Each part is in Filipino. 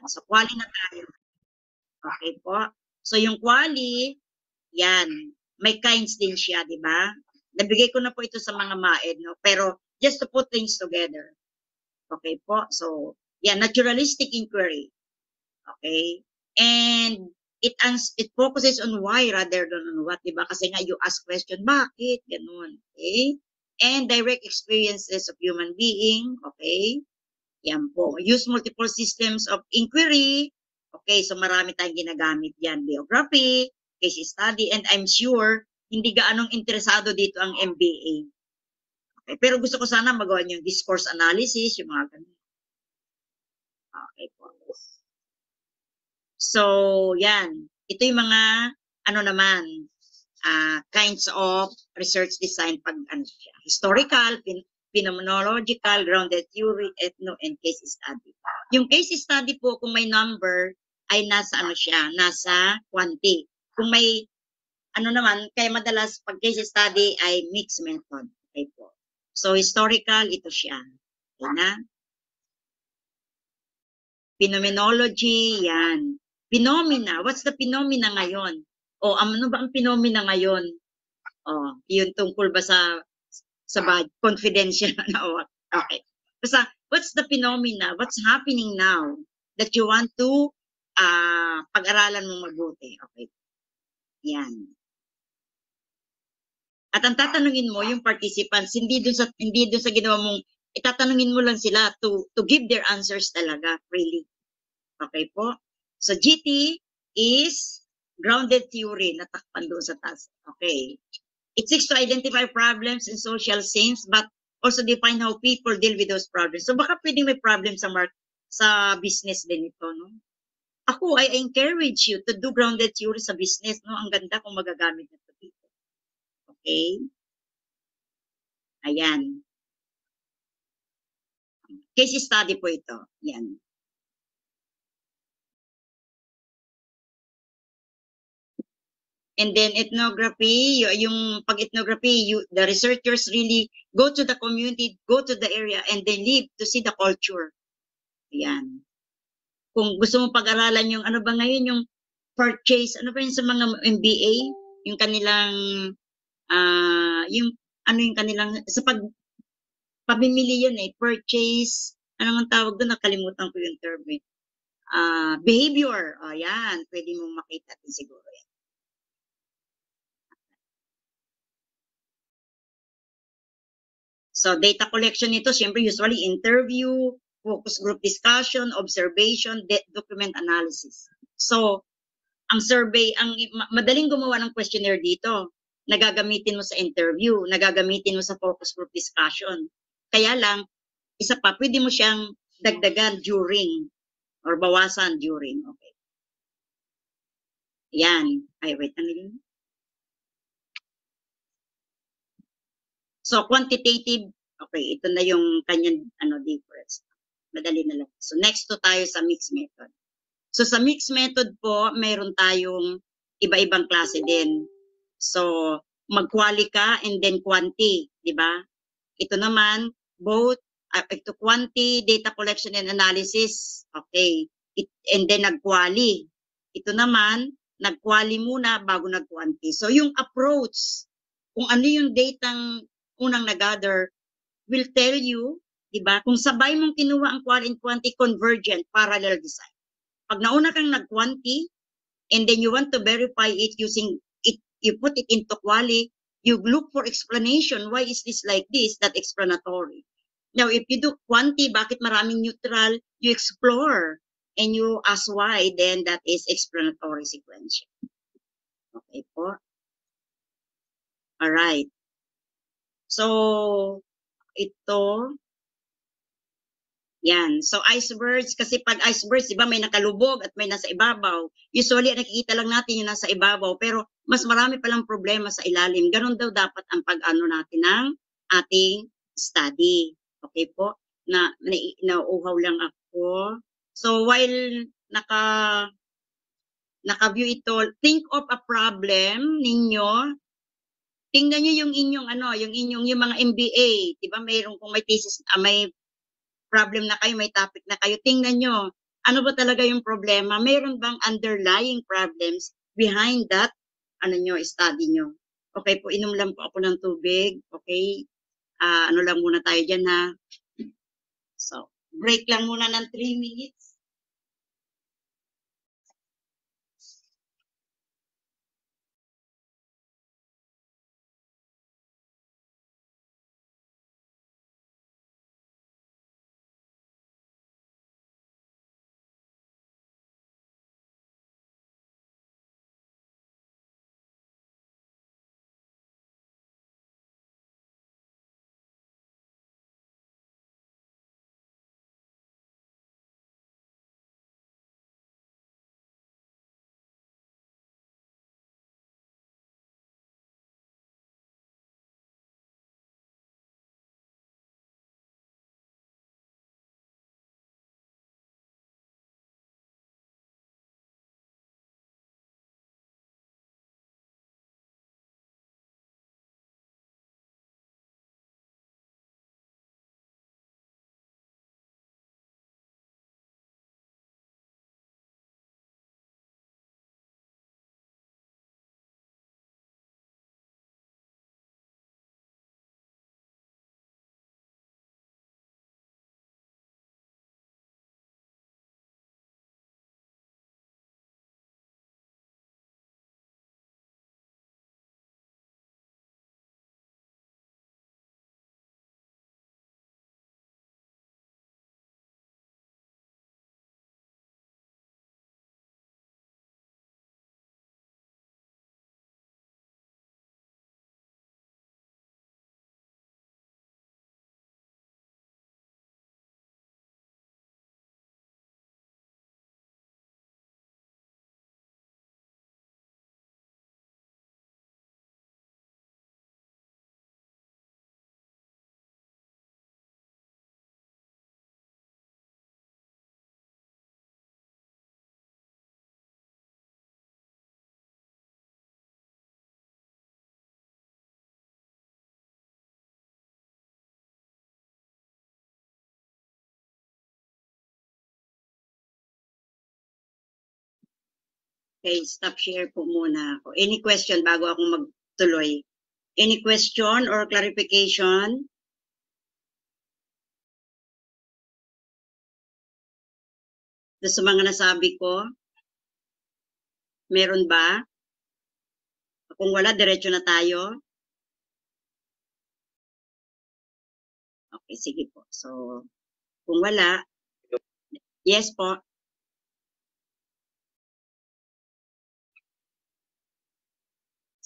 So, quali na tayo. Okay po. So, yung quali, yan. May kinds din siya, di ba? Nabigay ko na po ito sa mga MAED, no? Pero, just to put things together. Okay po. So, yan, naturalistic inquiry. Okay? And it focuses on why rather than on what, di ba? Kasi nga you ask question, bakit? Ganun. Okay? And direct experiences of human being. Okay? Yan po. Use multiple systems of inquiry. Okay, so marami tayong ginagamit yan. Biography, case study, and I'm sure hindi gaanong interesado dito ang MBA. Okay, pero gusto ko sana magawa niyo yung discourse analysis, yung mga ganun. Okay po. So, yan. Ito yung mga, ano naman, kinds of research design pag ano siya. Historical, phenomenological, grounded theory, ethno, and case study. Yung case study po, kung may number, ay nasa ano siya, nasa quanti. Kung may, ano naman, kaya madalas pag case study ay mixed method. Okay po. So, historical, ito siya. Okay na? Phenomenology, yan. Phenomena, what's the phenomena ngayon? O, ano ba ang phenomena ngayon? O, yun tungkol ba sa confidential na okay. Basta, what's the phenomena? What's happening now that you want to pag-aralan mong mabuti? Okay. Yan. At ang tatanungin mo yung participants, hindi dun sa ginawa mong itatanungin mo lang sila to give their answers talaga, really. Okay po? So, GT is grounded theory, natakpan doon sa task. Okay. It seeks to identify problems in social scenes, but also define how people deal with those problems. So, baka pwedeng may problem sa business din ito, no? Ako, I encourage you to do grounded theory sa business, no? Ang ganda kung magagamit na ito dito. Okay? Ayan. Case study po ito. Yan. And then ethnography, yung pag-ethnography, the researchers really go to the community, go to the area, and then live to see the culture. Ayan. Kung gusto mo pag-aralan yung ano ba ngayon, yung purchase, ano ba yun sa mga MBA? Yung kanilang, yung ano yung kanilang, sa pamimili yun eh, purchase, ano ang tawag doon, nakalimutan ko yung term eh. Behavior, yan, pwede mong makita din siguro yan. So, data collection nito, syempre, usually interview, focus group discussion, observation, document analysis. So, ang survey, madaling gumawa ng questionnaire dito. Nagagamitin mo sa interview, nagagamitin mo sa focus group discussion. Kaya lang, isa pa, pwede mo siyang dagdagan during or bawasan during. Okay. Yan. Ay, wait, ano yun? So, quantitative, okay, ito na yung kanyang difference. Madali na lang. So, next to tayo sa mixed method. So, sa mixed method po, mayroon tayong iba-ibang klase din. So, mag-quali ka and then quanti, di ba? Ito naman, both, ito quanti, data collection and analysis, okay. And then nag-quali. Ito naman, nag-quali muna bago nag-quanti. So, yung approach, kung ano yung datang unang nag-gather, will tell you, di ba, kung sabay mong kinuha ang quali and quanti, convergent, parallel design. Pag nauna kang nag-quanti, and then you want to verify it using it, you put it into quali, you look for explanation. Why is this like this? That explanatory. Now, if you do quanti, bakit maraming neutral? You explore and you ask why, then that is explanatory sequential. Okay po. Alright. So, ito, yan. So, icebergs, kasi pag icebergs, di ba, may nakalubog at may nasa ibabaw. Usually, nakikita lang natin yung nasa ibabaw, pero mas marami palang problema sa ilalim. Ganon daw dapat ang pag-ano natin ng ating study. Okay po? Nauuhaw lang ako. So, while naka-view ito, think of a problem ninyo. Tingnan nyo yung inyong yung mga MBA, 'di ba? Mayroon kung may thesis, may problem na kayo, may topic na kayo, tingnan nyo, Ano ba talaga yung problema? Mayroon bang underlying problems behind that study nyo? Okay po, inom lang po ako ng tubig. Okay? Ano lang muna tayo dyan ha. So, break lang muna ng 3 minutes. Okay, stop share po muna ako. Any question bago ako magtuloy? Any question or clarification? Sa mga nasabi ko, meron ba? Kung wala, diretso na tayo. Okay, sige po. So, kung wala, yes po.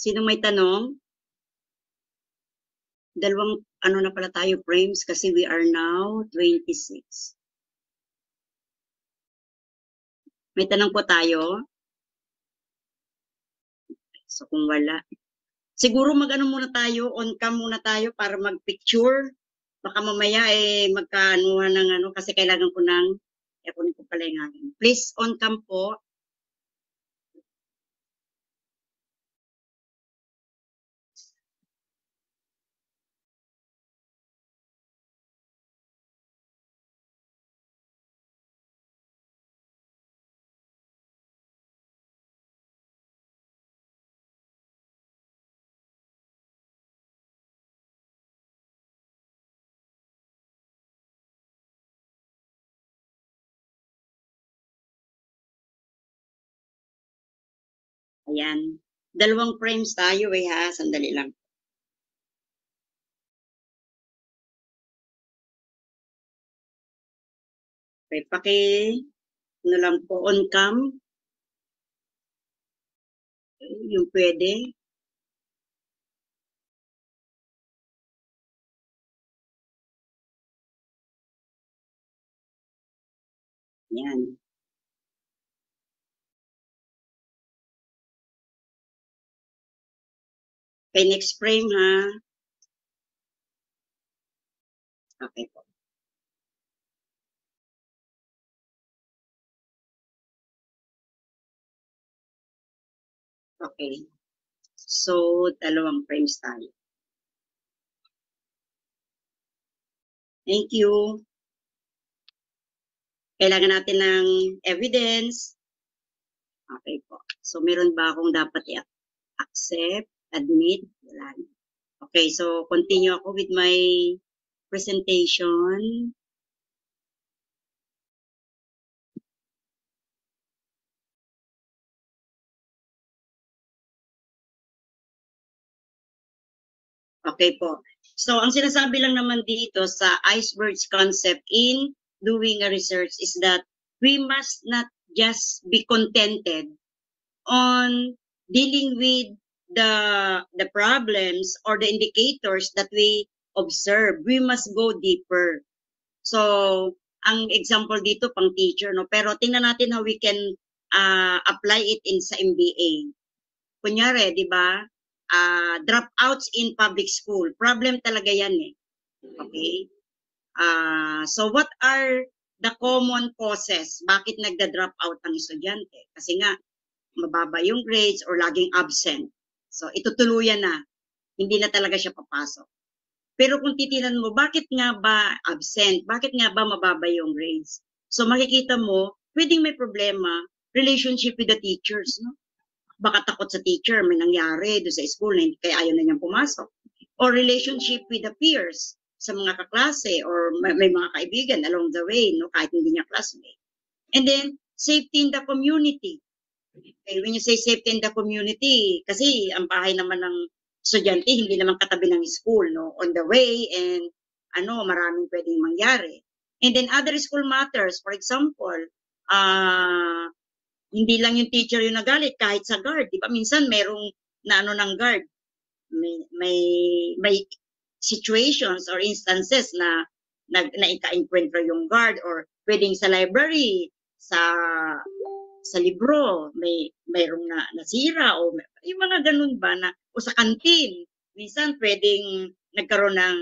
Sino may tanong? Dalawang na pala tayo frames kasi we are now 26. May tanong po tayo? So kung wala, siguro muna tayo, on cam muna tayo para mag-picture. Baka mamaya magkaanuhan ng kasi kailangan ko kunin ko pala yung akin. Please on cam po. Ayan. Dalawang frames tayo ha. Sandali lang. Okay, lang po on cam. Okay, yung pwede. Yan. Okay, next frame ha. Okay po. Okay. So, dalawang frames tayo. Thank you. Kailangan natin ng evidence. Okay po. So, meron ba akong dapat i-accept, admit? Wala na. Okay, so continue ako with my presentation. Okay po. So, ang sinasabi lang naman dito sa icebergs concept in doing a research is that we must not just be contented on dealing with the problems or the indicators that we observe. We must go deeper. So, ang example dito pang teacher, no? Pero tingnan natin how we can apply it in sa MBA. Kunyari, di ba? Dropouts in public school. Problem talaga yan eh. Okay? So what are the common causes? Bakit nagda-drop out ang estudyante? Kasi nga, mababa yung grades or laging absent. So itutuluyan na. Hindi na talaga siya papasok. Pero kung titinan mo, bakit nga ba absent? Bakit nga ba mababa yung grades? So makikita mo, pwedeng may problema, relationship with the teachers, no? Baka takot sa teacher, may nangyari doon sa school na kaya ayaw na niyang pumasok. Or relationship with the peers, sa mga kaklase or may mga kaibigan along the way, no, kahit hindi niya classmate. And then, safety in the community. Okay, when you say safety in the community, kasi ang bahay naman ng estudyante, hindi naman katabi ng school, no, on the way, and maraming pwedeng mangyari. And then other school matters, for example, hindi lang yung teacher yung nagalit, kahit sa guard, di ba? Minsan merong ng guard, may situations or instances na ika-encuentro yung guard, or pwedeng sa library, sa libro, mayroong nasira, o yung mga ganun ba na, o sa kantin, minsan pwedeng nagkaroon ng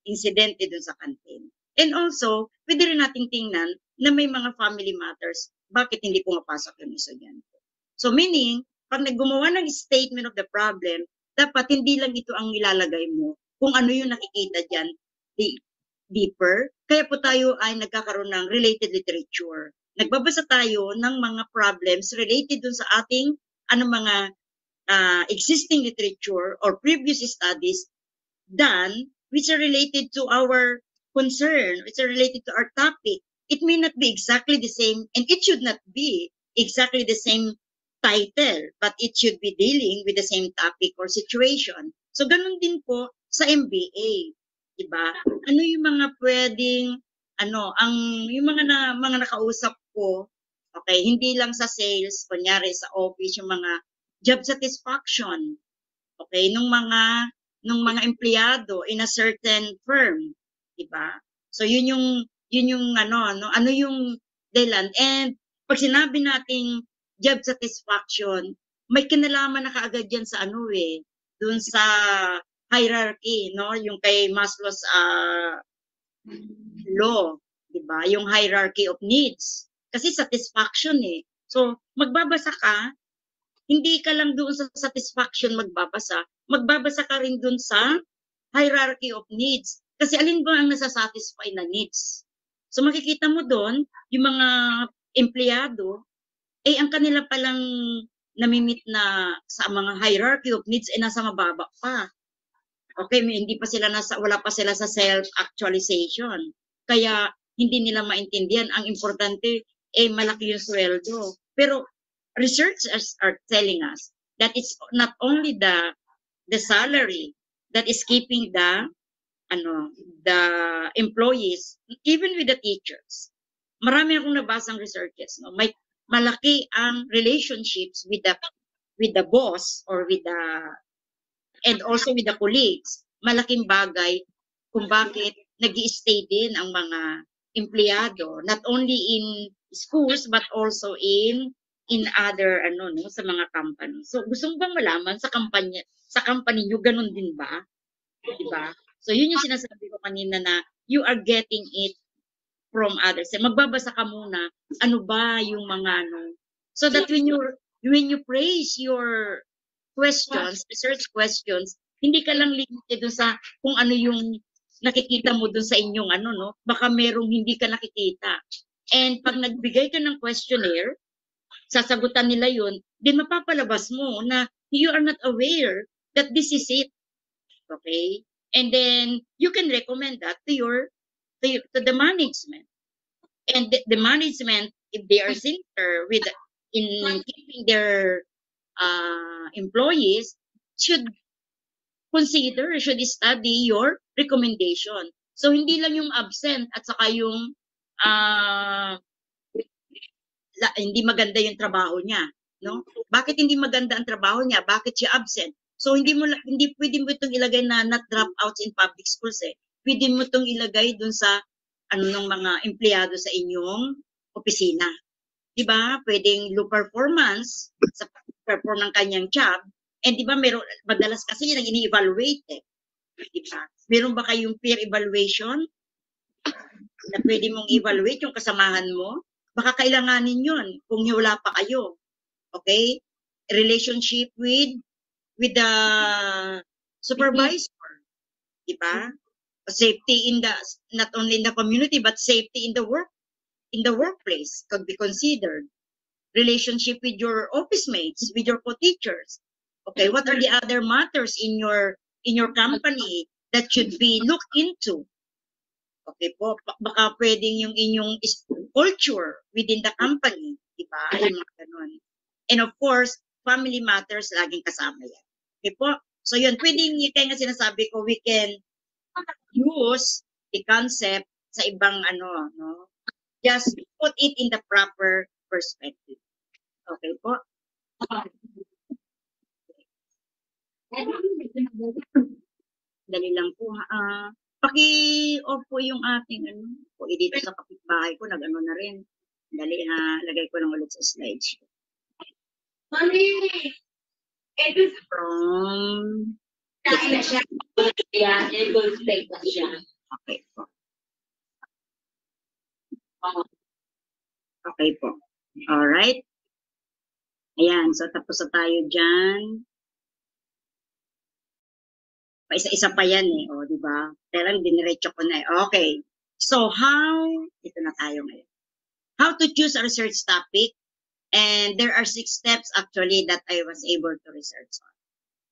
insidente dun sa kantin. And also, pwede rin nating tingnan na may mga family matters, bakit hindi pumapasok yung estudyante. So meaning, pag naggumawa ng statement of the problem, dapat hindi lang ito ang ilalagay mo, kung ano yung nakikita dyan, deeper. Kaya po tayo ay nagkakaroon ng related literature. Nagbabasa tayo ng mga problems related dun sa ating mga existing literature or previous studies done, which are related to our concern, which are related to our topic. It may not be exactly the same, and it should not be exactly the same title, but it should be dealing with the same topic or situation. So, ganun din po sa MBA. Diba? Ano yung mga pwedeng, yung mga nakausap ko, okay, hindi lang sa sales, kunyari sa office, yung mga job satisfaction, okay, nung mga empleyado in a certain firm, di ba? So yun yung ano yung dahilan. And pag sinabi nating job satisfaction, may kinalaman na kaagad yan sa dun sa hierarchy, no? Yung kay Maslow's law, di ba? Yung hierarchy of needs. Kasi satisfaction eh. So, magbabasa ka, hindi ka lang doon sa satisfaction magbabasa ka rin doon sa hierarchy of needs. Kasi alin ba ang nasasatisfy na needs? So makikita mo doon, yung mga empleyado, ang kanila palang namimit na sa mga hierarchy of needs nasa mababa pa. Okay, hindi pa sila wala pa sila sa self-actualization. Kaya hindi nila maintindihan. Ang importante, malaki yung sweldo. Pero researchers are telling us that it's not only the salary that is keeping the employees, even with the teachers. Marami akong nabasang researches, no? May malaki ang relationships with the boss or and also with the colleagues. Malaking bagay kung bakit nag-i-stay din ang mga empleyado, not only in schools but also in other sa mga company. So gusto mo bang malaman sa company niyo ganun din ba? 'Di ba? So yun yung sinasabi ko kanina na you are getting it from others. Magbabasa ka muna ano ba yung mga so that when you praise your questions, research questions, hindi ka lang limited doon sa kung ano yung nakikita mo doon sa inyong baka merong hindi ka nakikita. And pag nagbigay ka ng questionnaire, sasagutan nila yun, then mapapalabas mo na you are not aware that this is it. Okay? And then you can recommend that to to the management. And the management, if they are sincere with in keeping their employees, should should study your recommendation. So hindi lang yung absent at saka yung uh, hindi maganda yung trabaho niya, no? Bakit hindi maganda ang trabaho niya? Bakit siya absent? So hindi pwede mo itong ilagay na not dropouts in public schools eh. Pwede mo itong ilagay dun sa ng mga empleyado sa inyong opisina. 'Di ba? Pwedeng low performance sa perform ng kanyang job. And 'di ba madalas kasi yan ang ini-evaluate eh. 'Di ba? Meron ba kayong peer evaluation na pwede mong evaluate yung kasamahan mo? Baka kailanganin yun kung wala pa kayo. Okay? Relationship with the supervisor. Diba? Safety in the, not only in the community, but safety in the workplace could be considered. Relationship with your office mates, with your co-teachers. Okay, what are the other matters in your company that should be looked into? Okay po, baka pwedeng yung inyong culture within the company, di ba? Yung mga ganun. And of course, family matters, laging kasama yan. Okay po? So yun, pwedeng, kaya nga sinasabi ko, we can use the concept sa ibang no? Just put it in the proper perspective. Okay po? Dali lang po. Paki-off po yung ating po dito sa kapitbahay ko, nag-ano na rin. Dali lagay ko lang ulit sa slideshow. From okay po. Okay po. Alright. Ayan, so tapos na tayo dyan. Isa-isa pa yan eh, o, di ba? Kailan diniretso ko na eh. Okay. So, ito na tayo ngayon. How to choose a research topic. And there are 6 steps actually that I was able to research on.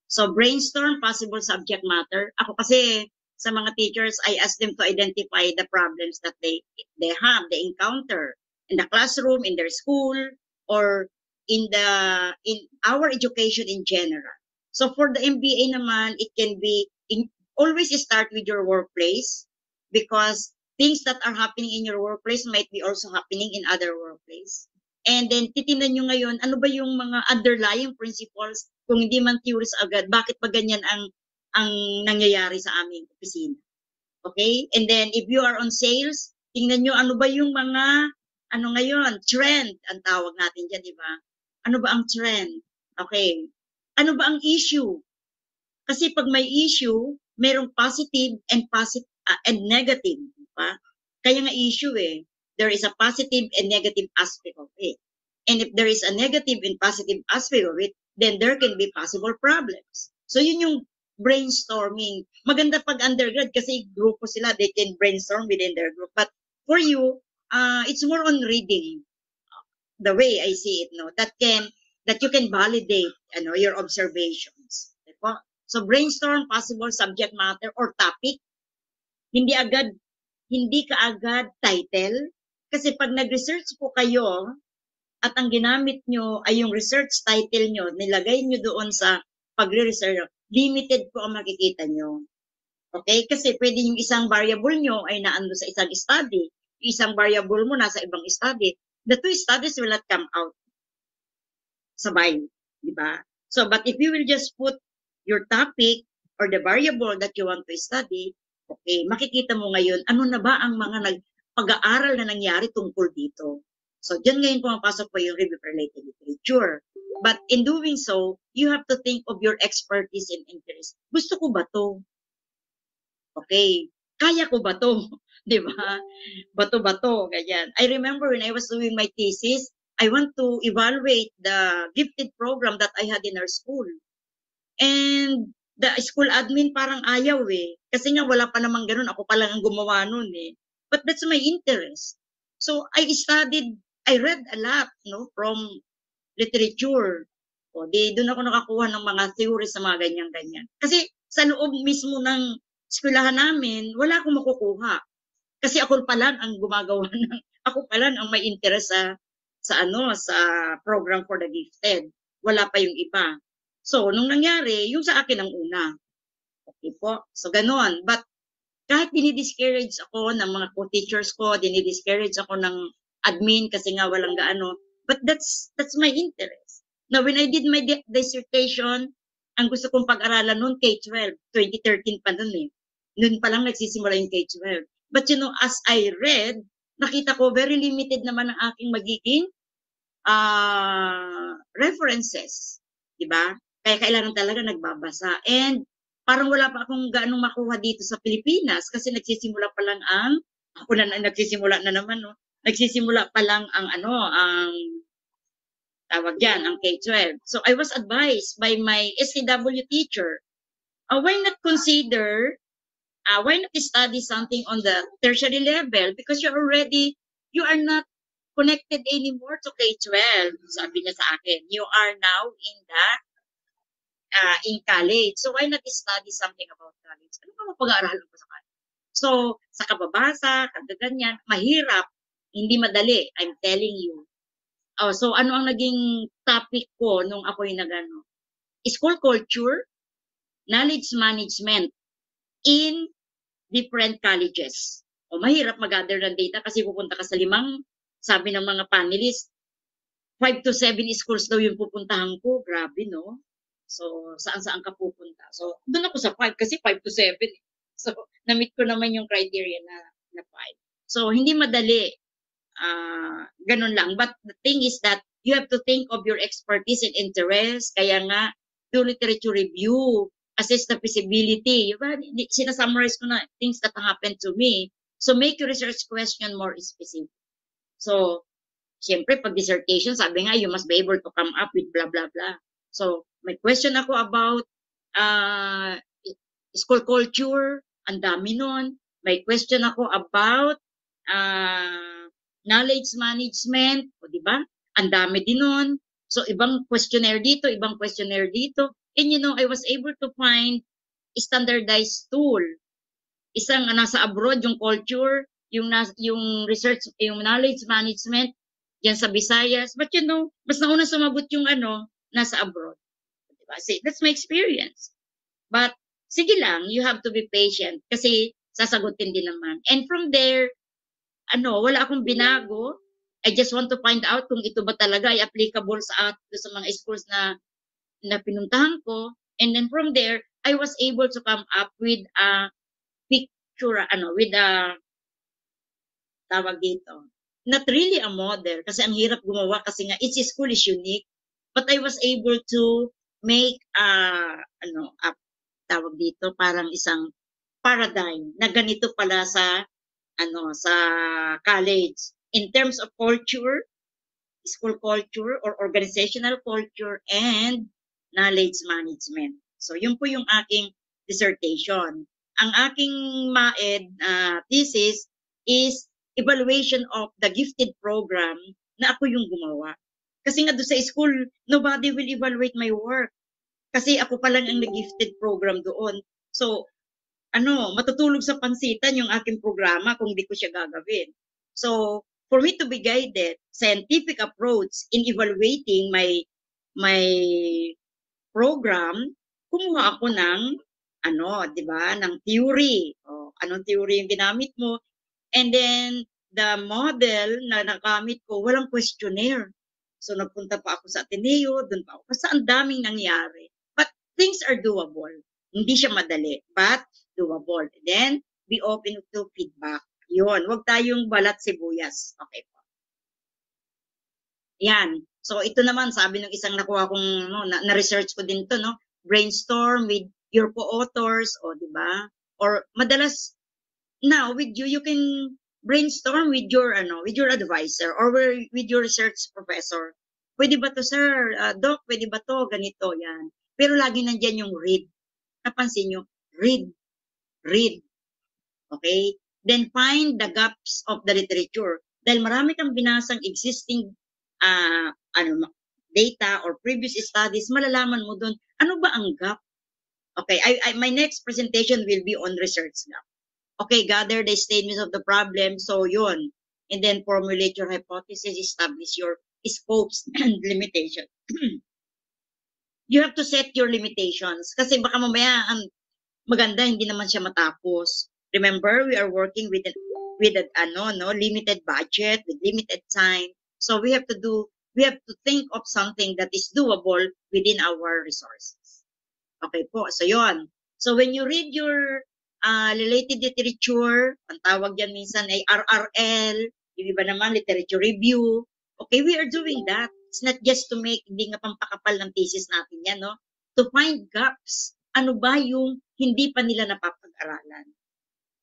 So, brainstorm possible subject matter. Ako kasi, sa mga teachers, I ask them to identify the problems that they encounter in the classroom, in their school, or in our education in general. So for the MBA naman, it can be always start with your workplace because things that are happening in your workplace might be also happening in other workplace. And then titingnan nyo ngayon, ano ba yung mga underlying principles kung hindi man theories agad, bakit pa ganyan ang nangyayari sa aming opisina. Okay? And then if you are on sales, tingnan nyo ano ba yung mga ngayon, trend ang tawag natin dyan, di ba? Ano ba ang trend? Okay. Ano ba ang issue? Kasi pag may issue, merong positive and negative, di ba? Kaya nga issue eh. There is a positive and negative aspect of it. And if there is a negative and positive aspect of it, then there can be possible problems. So yun yung brainstorming. Maganda pag undergrad kasi grupo sila, they can brainstorm within their group. But for you, it's more on reading. The way I see it, no, that you can validate, your observations. Diba? So brainstorm possible subject matter or topic. Hindi ka agad title. Kasi pag nag-research po kayo at ang ginamit nyo ay yung research title nyo, nilagay nyo doon sa pagre-research, limited po ang makikita nyo. Okay? Kasi pwede yung isang variable nyo ay naando sa isang study, isang variable mo nasa ibang study. The 2 studies will not come out sabay, di ba? So, but if you will just put your topic or the variable that you want to study, okay, makikita mo ngayon, ano na ba ang mga pag-aaral na nangyari tungkol dito. So, dyan ngayon pumapasok po yung review-related literature. But in doing so, you have to think of your expertise and interest. Gusto ko ba to? Okay, kaya ko ba to? Di ba? Bato-bato, ganyan. I remember when I was doing my thesis, I want to evaluate the gifted program that I had in our school. And the school admin parang ayaw eh. Kasi nga wala pa namang ganun. Ako pa lang ang gumawa nun eh. But that's my interest. So I read a lot, no, from literature. O, doon ako nakakuha ng mga theories sa mga ganyan-ganyan. Kasi sa loob mismo ng eskwelahan namin, wala akong makukuha. Kasi ako pa lang ang gumagawa ng, ako pa lang ang may interest sa program for the gifted. Wala pa yung iba. So, nung nangyari, yung sa akin ang una. Okay po. So, ganon. But, kahit dinidiscourage ako ng mga co-teachers ko, dinidiscourage ako ng admin kasi nga walang gaano, but that's my interest. Now, when I did my dissertation, ang gusto kong pag-aralan noon, K-12, 2013 pa noon eh. Noon pa lang nagsisimula yung K-12. But you know, as I read, nakita ko very limited naman ang aking magiging references. Diba? Kaya kailangan talaga nagbabasa. And parang wala pa akong gaanong makuha dito sa Pilipinas kasi nagsisimula pa lang nagsisimula na naman, no? Nagsisimula pa lang ang tawag yan, ang K-12. So I was advised by my SKW teacher, why not study something on the tertiary level because you are not connected anymore to K-12. Sabi niya sa akin, you are now in college. So why not study something about college? Ano ba mapag-aaralan ko sa college? So, sa kababasa, kagaganyan, mahirap, hindi madali, I'm telling you. So ano ang naging topic ko nung ako'y nagano? School culture, knowledge management in different colleges. O mahirap mag-gather ng data kasi pupunta ka sa sabi ng mga panelists, 5 to 7 schools daw yung pupuntahan ko. Grabe, no? So, saan-saan ka pupunta? So, doon ako sa 5 kasi 5 to 7. So, na-meet ko naman yung criteria na 5. So, hindi madali. Ganun lang. But the thing is that you have to think of your expertise and interest. Kaya nga, do literature review, assess the feasibility. Diba? Sinasummarize ko na things that happened to me. So, make your research question more specific. So, siyempre, pag dissertation, sabi nga, you must be able to come up with blah, blah, blah. So, may question ako about school culture, ang dami nun. May question ako about knowledge management, o di ba? Ang dami din nun. So, ibang questionnaire dito, ibang questionnaire dito. And you know, I was able to find a standardized tool. Isang nasa abroad, yung culture, yung research, yung knowledge management, yan sa Visayas. But you know, mas nauna sumagot yung nasa abroad. Diba? See, that's my experience. But, sige lang, you have to be patient kasi sasagutin din naman. And from there, wala akong binago. I just want to find out kung ito ba talaga ay applicable sa mga schools na pinuntahan ko. And then from there, I was able to come up with a picture, with a tawag dito. Not really a model kasi ang hirap gumawa kasi nga each school is unique. But I was able to make a tawag dito parang isang paradigm na ganito pala sa college in terms of culture, school culture or organizational culture and knowledge management. So yun po yung aking dissertation. Ang aking thesis is evaluation of the gifted program na ako yung gumawa. Kasi nga doon sa school, nobody will evaluate my work. Kasi ako pa lang ang nag-gifted program doon. So, matutulog sa pansitan yung aking programa kung di ko siya gagawin. So, for me to be guided, scientific approach in evaluating my program, kumuha ako ng, di ba, ng theory. O, anong theory yung ginamit mo? And then, the model na nagamit ko, walang questionnaire. So, nagpunta pa ako sa Ateneo, doon pa ako. Basta ang daming nangyari. But things are doable. Hindi siya madali, but doable. And then, be open to feedback. Yun, huwag tayong balat sibuyas. Okay po. Yan. So, ito naman, sabi ng isang nakuha kong, na-research ko din to, no? Brainstorm with your co-authors, o, di ba? Or, madalas, now, with you can brainstorm with your advisor or with your research professor. Pwede ba to, sir? Doc, pwede ba to? Ganito, yan. Pero lagi nandiyan yung read. Napansin nyo? Read. Okay? Then find the gaps of the literature. Dahil marami kang binasang existing data or previous studies, malalaman mo doon, ano ba ang gap? Okay, my next presentation will be on research gap. Okay, gather the statements of the problem, so yun. And then formulate your hypothesis, establish your scopes and limitation. You have to set your limitations. Kasi baka mamaya, maganda, hindi naman siya matapos. Remember, we are working with limited budget, with limited time. So we have to think of something that is doable within our resources. Okay po, so yon. So when you read your related literature, ang tawag yan minsan ay RRL, yung iba naman literature review. Okay, we are doing that. It's not just to make, hindi nga pampakapal ng thesis natin yan, no? To find gaps. Ano ba yung hindi pa nila napapag-aralan?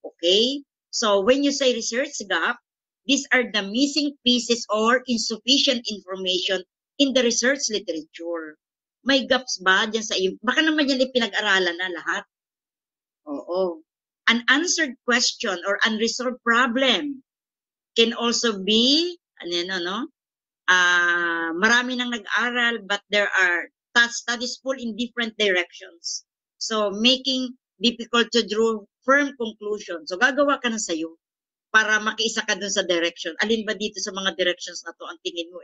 Okay? So when you say research gap, these are the missing pieces or insufficient information in the research literature. May gaps ba dyan sa iyo? Baka naman yan pinag-aralan na lahat. Oo. Unanswered question or unresolved problem can also be, marami nang nag-aral but there are studies pull in different directions. So making difficult to draw firm conclusion. So gagawa ka na sa'yo para makiisa ka dun sa direction. Alin ba dito sa mga directions na to ang tingin mo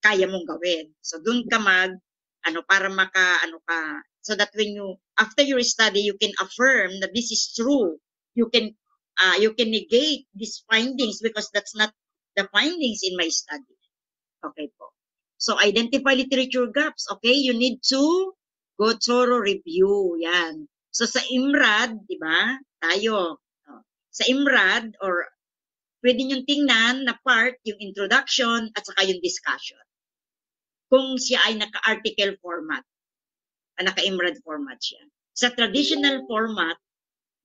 kaya mong gawin. So dun ka para so that when after your study, you can affirm that this is true. You can negate these findings because that's not the findings in my study. Okay po. So identify literature gaps. Okay, you need to go thorough review. Yan. So sa IMRAD, di ba? Tayo. Sa IMRAD or pwede nyo tingnan na part, yung introduction at saka yung discussion. Kung siya ay naka-article format, naka-IMRAD format siya. Sa traditional format,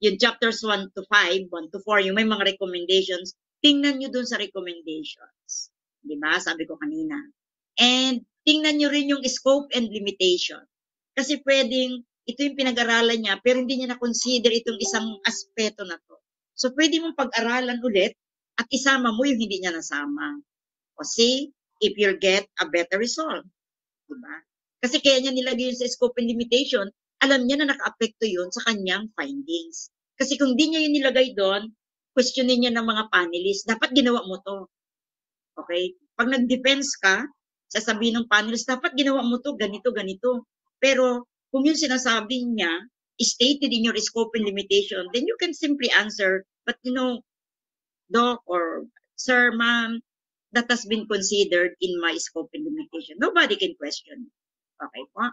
yung chapters 1 to 5, 1 to 4, yung may mga recommendations, tingnan nyo dun sa recommendations. Di ba? Sabi ko kanina. And tingnan nyo rin yung scope and limitation. Kasi pwedeng, ito yung pinag-aralan niya, pero hindi niya na-consider itong isang aspeto na to. So pwede mong pag-aralan ulit at isama mo yung hindi niya nasama. O see, if you'll get a better result. Diba? Kasi kaya niya nilagay yun sa scope and limitation, alam niya na naka-apekto yun sa kanyang findings. Kasi kung di niya yun nilagay doon, questionin niya ng mga panelists, dapat ginawa mo to. Okay? Pag nag-defense ka, sasabihin ng panelists, dapat ginawa mo to, ganito, ganito. Pero kung yung sinasabi niya, stated in your scope and limitation, then you can simply answer, but Doc or Sir, Ma'am, that has been considered in my scope and limitation. Nobody can question. Okay po.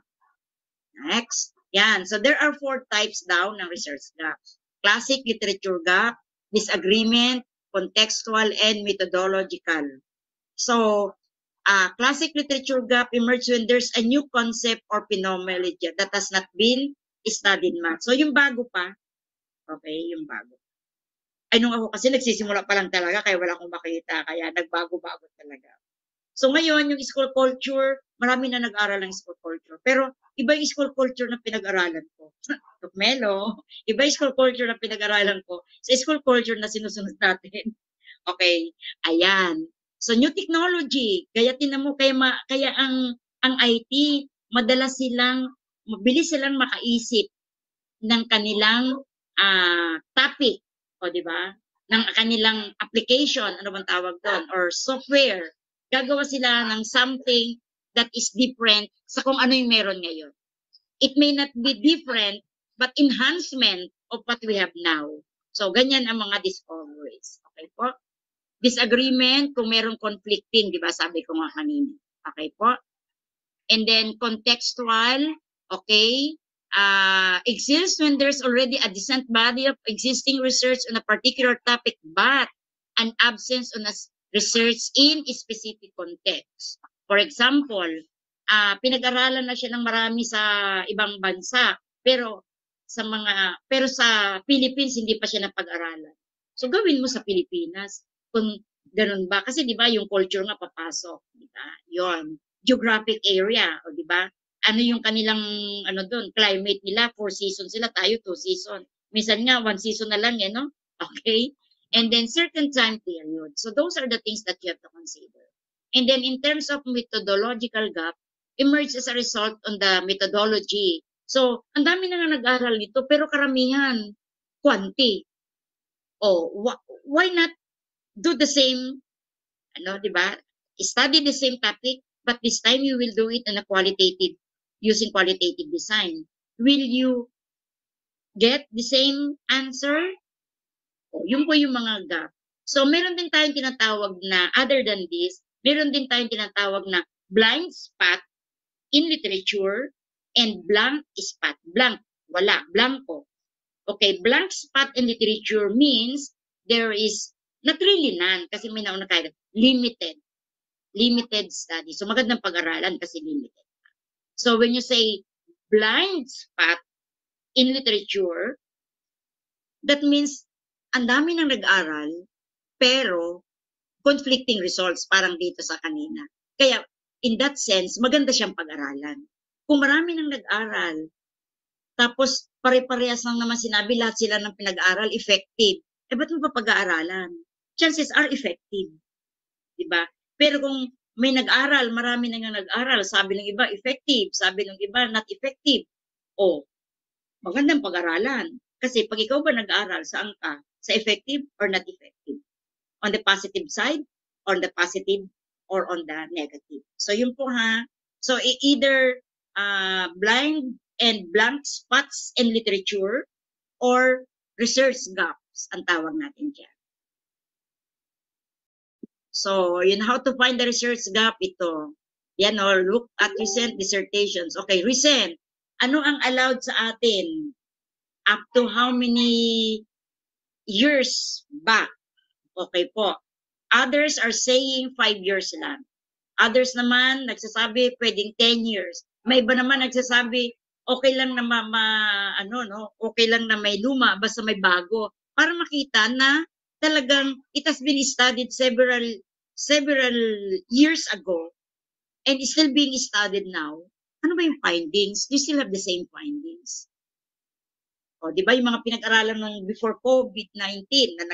Next. Yan. So there are 4 types daw ng research gap. Classic literature gap, disagreement, contextual, and methodological. So, classic literature gap emerges when there's a new concept or phenomenology that has not been studied much. So, yung bago pa, okay, yung bago. Ay, nung ako kasi nagsisimula pa lang talaga, kaya wala akong makita, kaya nagbago-bago talaga. So ngayon, yung school culture, marami na nag-aral ng school culture. Pero iba yung school culture na pinag-aralan ko. Melo, iba yung school culture na pinag-aralan ko sa school culture na sinusunod natin. Okay, ayan. So new technology, kaya tinan mo, kaya ang IT, mabilis silang makaisip ng kanilang topic, o di ba? Ng kanilang application, ano bang tawag doon, or software. Gagawa sila ng something that is different sa kung ano yung meron ngayon. It may not be different, but enhancement of what we have now. So, ganyan ang mga discoveries. Okay po? Disagreement, kung meron conflicting, di ba? Sabi ko nga kanina. Okay po? And then, contextual, okay? Exists when there's already a decent body of existing research on a particular topic, but an absence on a research in a specific context. For example, pinag-aralan na siya ng marami sa ibang bansa, pero sa Philippines hindi pa siya napag-aralan. So gawin mo sa Pilipinas kung ganun ba, kasi 'di ba yung culture nga papasok, 'di ba? 'Yon, geographic area, o 'di ba? Ano yung kanilang doon, climate nila, 4 seasons sila, tayo 2 season. Minsan nga 1 season na lang no? Okay? and then certain time period. So those are the things that you have to consider. And then in terms of methodological gap, emerge as a result on the methodology. So, ang dami na nga nag-aral nito, pero karamihan, quanti. Oh, why not do the same, ano, di ba? Study the same topic, but this time you will do it in a qualitative, using qualitative design. Will you get the same answer? O, yun po yung mga gap. So, meron din tayong tinatawag na, other than this, meron din tayong tinatawag na blind spot in literature and blank spot. Blank, wala, blanco. Okay, blank spot in literature means there is, not really none, kasi may nauna tayo, limited study. So, magandang pag-aralan kasi limited. So, when you say blind spot in literature, that means ang dami nang nag-aral, pero conflicting results, parang dito sa kanina. Kaya, in that sense, maganda siyang pag-aralan. Kung marami nang nag-aral, tapos pare-parehas lang naman sinabi, lahat sila ng pinag-aral, effective. Eh, ba't mo pa pag-aaralan? Chances are effective. Diba? Pero kung may nag-aral, marami na nga nag-aral, sabi ng iba, effective. Sabi ng iba, not effective. O, magandang pag-aralan. Kasi pag ikaw ba nag-aral, saan ka? Sa effective or not effective? On the positive side, on the positive, or on the negative. So, yun po ha. So, either blind and blank spots in literature or research gaps ang tawag natin dyan. So, yun, how to find the research gap ito. Yan, or look at recent dissertations. Okay, recent. Ano ang allowed sa atin? Up to how many years back? Okay po. Others are saying 5 years lang. Others naman, nagsasabi pwedeng 10 years. May iba naman nagsasabi, okay lang na okay lang na may luma, basta may bago. Para makita na talagang it has been studied several years ago and is still being studied now. Ano ba yung findings? Do you still have the same findings? O, di ba yung mga pinag-aralan nung before COVID-19 na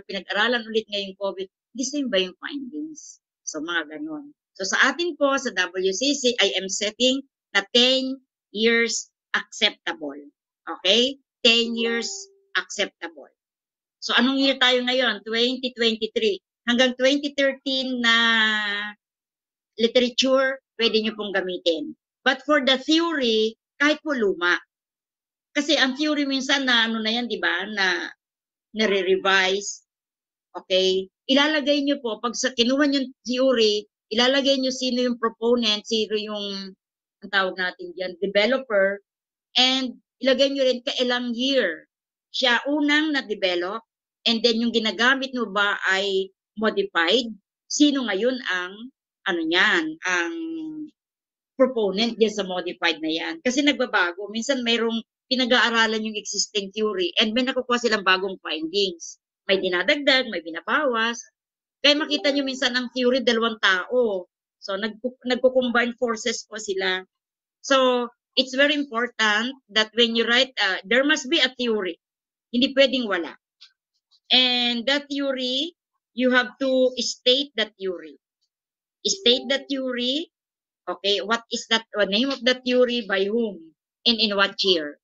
pinag-aralan ulit ngayong COVID, the same ba yung findings? So, mga ganon. So, sa atin po, sa WCC, I am setting na 10 years acceptable. Okay? 10 years acceptable. So, anong year tayo ngayon? 2023. Hanggang 2013 na literature, pwede nyo pong gamitin. But for the theory, kahit po luma. Kasi ang theory minsan na ano na yan, di ba? Na nare-revise. Okay? Ilalagay nyo po, pag sa kinuha nyo theory, ilalagay nyo sino yung proponent, sino yung, ang tawag natin dyan, developer, and ilagay nyo rin kailang year siya unang na-develop, and then yung ginagamit mo ba ay modified, sino ngayon ang, ano yan, ang proponent din sa modified na yan. Kasi nagbabago. Minsan mayroong pinag-aaralan yung existing theory and may nakukuha silang bagong findings. May dinadagdag, may binabawas. Kaya makita nyo minsan ang theory, dalawang tao. So, nagko-combine forces po sila. So, it's very important that when you write, there must be a theory. Hindi pwedeng wala. And that theory, you have to state the theory. State the theory. Okay, what is that name of the theory, by whom, and in what year?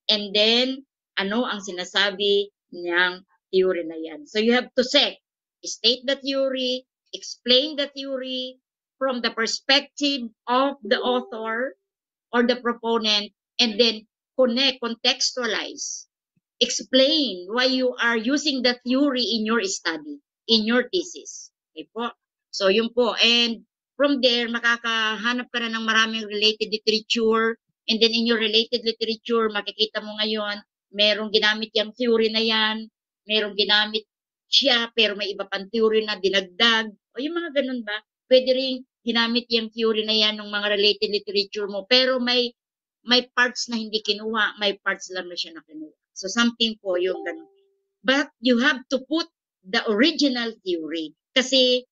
And then, ano ang sinasabi niyang theory na yan? So you have to state the theory, explain the theory from the perspective of the author or the proponent, and then contextualize. Explain why you are using the theory in your study, in your thesis. Okay po? So yun po. And from there, makakahanap ka na ng maraming related literature. And then in your related literature, makikita mo ngayon, merong ginamit yung theory na yan, merong ginamit siya, pero may iba pang theory na dinagdag. O yung mga ganun ba? Pwede rin ginamit yung theory na yan ng mga related literature mo, pero may parts na hindi kinuha, may parts lang na siya na kinuha. So something po yung ganun. But you have to put the original theory. Kasi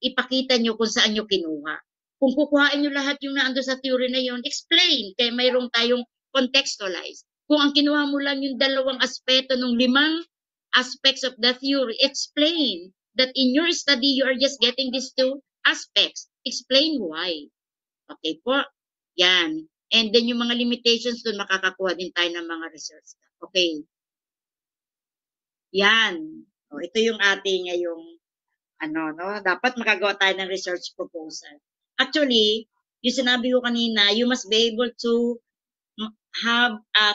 ipakita nyo kung saan nyo kinuha. Kung kukuhain nyo lahat yung naando sa theory na yun, explain. Kaya mayroong tayong contextualize. Kung ang kinuha mo lang yung dalawang aspeto ng 5 aspects of the theory. Explain that in your study, you are just getting these two aspects. Explain why. Okay po? Yan. And then yung mga limitations doon, makakakuha din tayo ng mga research. Okay. Yan. O, ito yung ating ngayong ano, no? Dapat makagawa tayo ng research proposal. Actually, yung sinabi ko kanina, you must be able to have a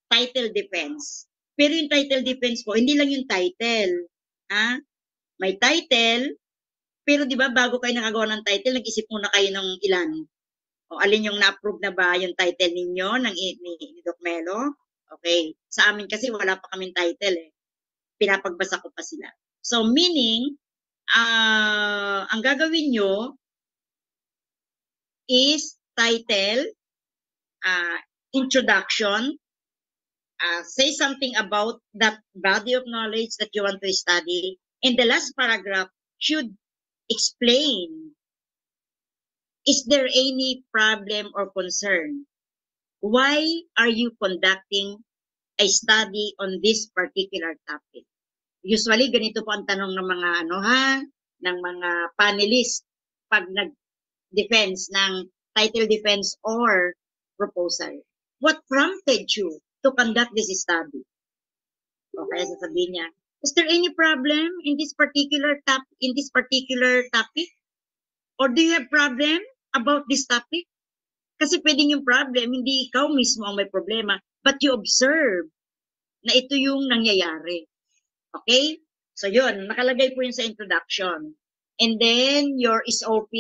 title defense. Pero yung title defense po, hindi lang yung title. Ha? May title, pero di ba bago kayo nakagawa ng title, nag-isip muna kayo ng ilan. O alin yung na-approve na ba yung title ninyo ni Doc Melo? Okay. Sa amin kasi wala pa kaming title eh. Pinapagbasa ko pa sila. So meaning, ang gagawin nyo is title, introduction, say something about that body of knowledge that you want to study, and the last paragraph should explain, is there any problem or concern? Why are you conducting a study on this particular topic? Usually, ganito po ang tanong ng mga ng mga panelists pag nag-defense ng title defense or proposal. What prompted you to conduct this study? Okay, sasabihin niya, is there any problem in this particular topic? Or do you have problem about this topic? Kasi pwedeng yung problem, hindi ikaw mismo ang may problema, but you observe na ito yung nangyayari. Okay? So yun, nakalagay po yun sa introduction. And then your SOP,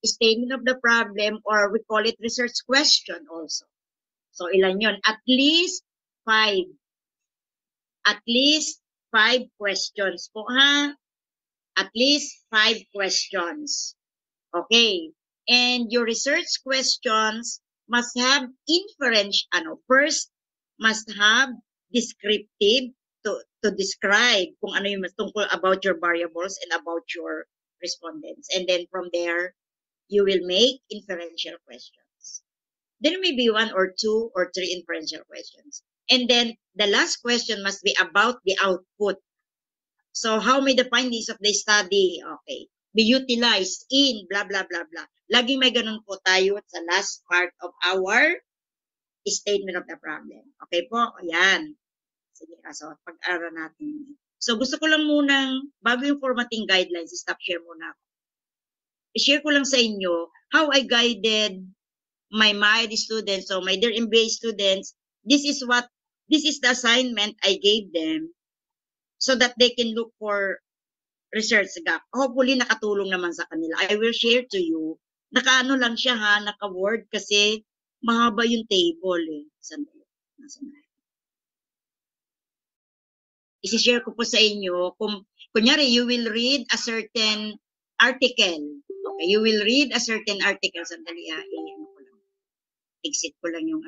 statement of the problem, or we call it research question also. So ilan yun? At least 5. At least 5 questions po ha. At least 5 questions. Okay. And your research questions must have inference, first must have descriptive to describe kung ano yung tungkol about your variables and about your respondents. And then from there, you will make inferential questions. There may be 1 or 2 or 3 inferential questions. And then the last question must be about the output. So how may the findings of the study, okay, be utilized in blah, blah, blah, blah. Laging may ganun po tayo sa last part of our statement of the problem. Okay po? Ayan. Sige, so pag-aral natin. So gusto ko lang munang, bago yung formatting guidelines, stop share muna ako. I-share ko lang sa inyo how I guided my students, so my dear MBA students, this is the assignment I gave them so that they can look for research gap. Hopefully, nakatulong naman sa kanila. I will share to you. Naka-ano lang siya ha, naka-word kasi mahaba yung table eh. Sandali. I-share ko po sa inyo. Kunyari, you will read a certain article. Okay, you will read a certain article. Sandali ha, exit ko lang yung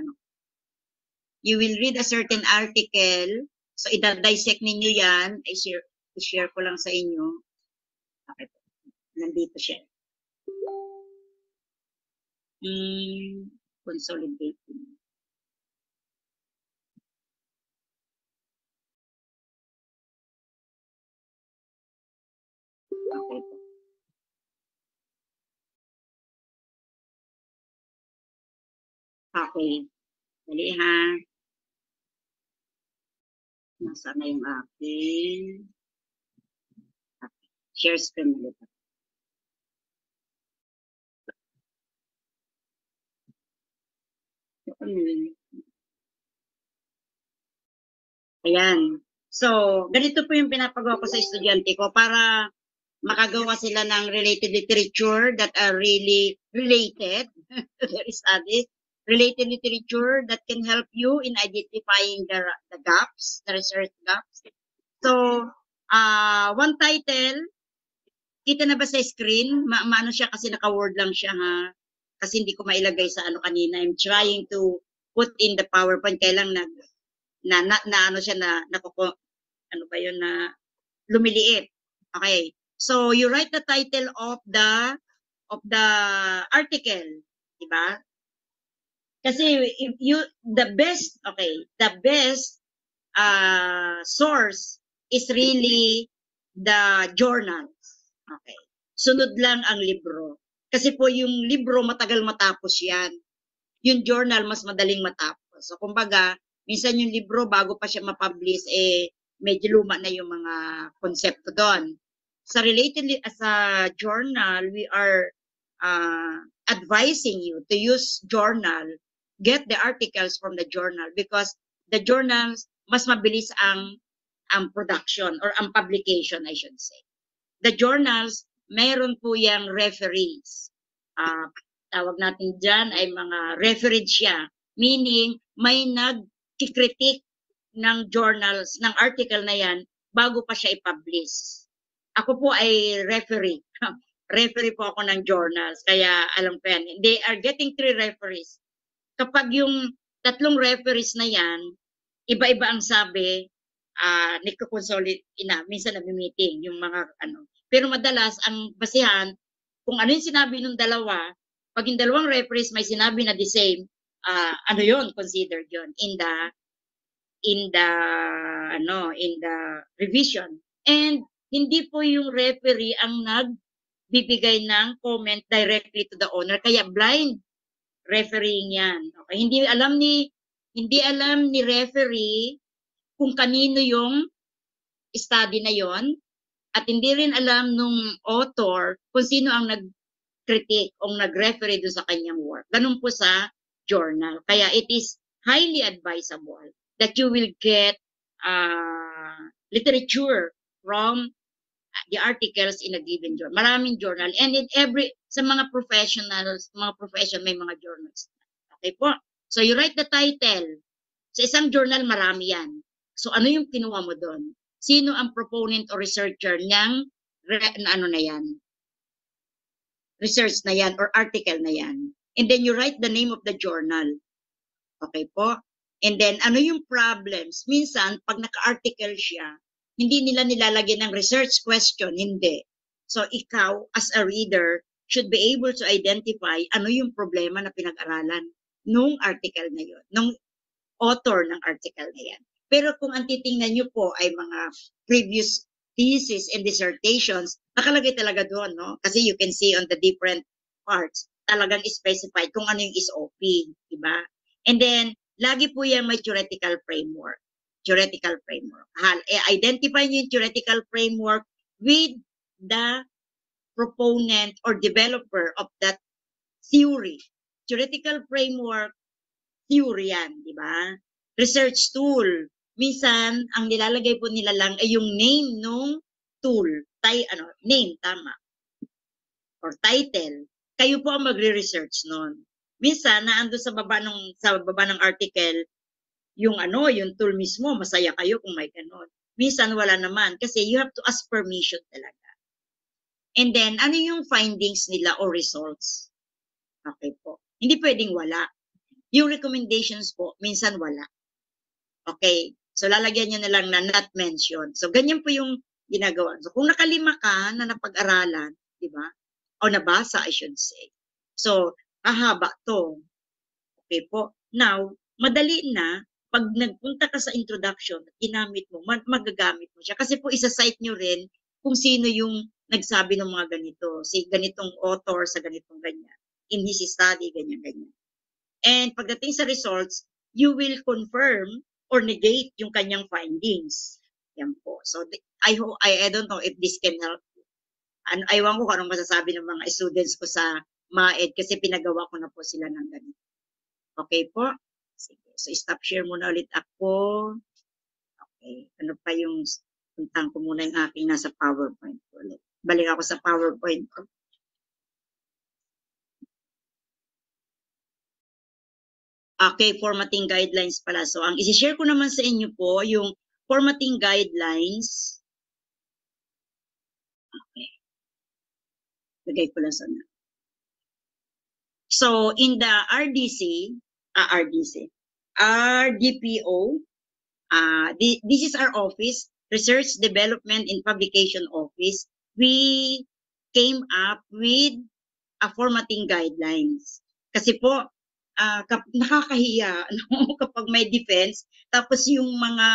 You will read a certain article. So, i-dissect ninyo yan. I-share ko lang sa inyo. Okay. Nandito siya. Consolidating. Okay. Okay. Dali ha. Nasaan na yung akin? Okay. Share screen ulit. Ayan. So, ganito po yung pinapagawa ko sa estudyante ko para makagawa sila ng related literature that are really related to their studies. Related literature that can help you in identifying the gaps, the research gaps. So, one title, kita na ba sa screen? Maano siya kasi naka-word lang siya ha. Kasi hindi ko mailagay sa kanina. I'm trying to put in the PowerPoint. Kailang ano siya ano ba yun na lumiliit. Okay. So, you write the title of the article. Diba? Kasi the best source is really the journals. Okay. Sunod lang ang libro. Kasi po yung libro matagal matapos yan. Yung journal mas madaling matapos. So kumbaga, minsan yung libro bago pa siya ma-publish medyo luma na yung mga konsepto doon. Sa relatedly as a journal, we are advising you to use journal, get the articles from the journal because the journals mas mabilis ang production or ang publication, I should say. The journals, meron po yung referees. Tawag natin dyan ay mga refereed siya. Meaning, may nag-critique ng journals, ng article na yan, bago pa siya i-publish. Ako po ay referee. Referee po ako ng journals, kaya alam ko yan. They are getting 3 referees. Kapag yung 3 referees na yan, iba-iba ang sabi, nagko-consolidate minsan nag-meeting yung mga ano. Pero madalas ang basihan kung ano yung sinabi ng dalawa, pag yung dalawang referees may sinabi na the same, ano yon considered yon in the revision. And hindi po yung referee ang nagbibigay ng comment directly to the owner, kaya blind refereeing yan. Okay, hindi alam ni referee kung kanino yung study na yon at hindi rin alam nung author kung sino ang nag-critique o nag-referee doon sa kanyang work. Ganun po sa journal. Kaya it is highly advisable that you will get literature from the articles in a given journal. Maraming journal. And in sa mga professionals, mga profession, may mga journals. Okay po? So you write the title. Sa isang journal, marami yan. So ano yung kinuha mo doon? Sino ang proponent o researcher niyang research na yan or article na yan? And then you write the name of the journal. Okay po? And then ano yung problems? Minsan, pag naka-article siya, hindi nila nilalagyan ng research question, hindi. So ikaw, as a reader, should be able to identify ano yung problema na pinag-aralan nung article na yun, nung author ng article na yan. Pero kung ang titingnan nyo po ay mga previous thesis and dissertations, nakalagay talaga doon, no? Kasi you can see on the different parts, talagang specified kung ano yung SOP, diba? And then, lagi po yan may theoretical framework. Theoretical framework. Identify nyo yung theoretical framework with the proponent or developer of that theory. Theoretical framework, theory yan, di ba? Research tool. Minsan, ang nilalagay po nila lang ay yung name nung tool. Name, tama. Or title. Kayo po ang magre-research nun. Minsan, naando sa baba ng article, yung tool mismo, masaya kayo kung may ganon. Minsan, wala naman. Kasi you have to ask permission talaga. And then, ano yung findings nila or results? Okay po. Hindi pwedeng wala. Yung recommendations po, minsan wala. Okay. So, lalagyan nyo na lang na not mentioned. So, ganyan po yung ginagawa. So, kung nakalima ka na napag-aralan, di ba? O nabasa, I should say. So, hahaba to. Okay po. Now, madali na, pag nagpunta ka sa introduction, ginamit mo, magagamit mo siya. Kasi po, isa-cite nyo rin kung sino yung nagsabi ng mga ganito. Si ganitong author sa ganitong ganyan. In his study, ganyan-ganyan. And pagdating sa results, you will confirm or negate yung kanyang findings. Yan po. So, I don't know if this can help you. Aywan ko kung anong masasabi ng mga students ko sa MAED kasi pinagawa ko na po sila ng ganito. Okay po? Sige. So, stop share muna ulit ako. Okay. Ano pa yung puntang ko muna yung aking nasa PowerPoint ko ulit. Balik ako sa PowerPoint ko. Okay, formatting guidelines pala. So, ang isi-share ko naman sa inyo po, yung formatting guidelines. Okay. Lagay ko lang sana. So, in the RDPO, this is our office, Research Development and Publication Office. We came up with a formatting guidelines. Kasi po, nakakahiya kapag may defense, tapos yung mga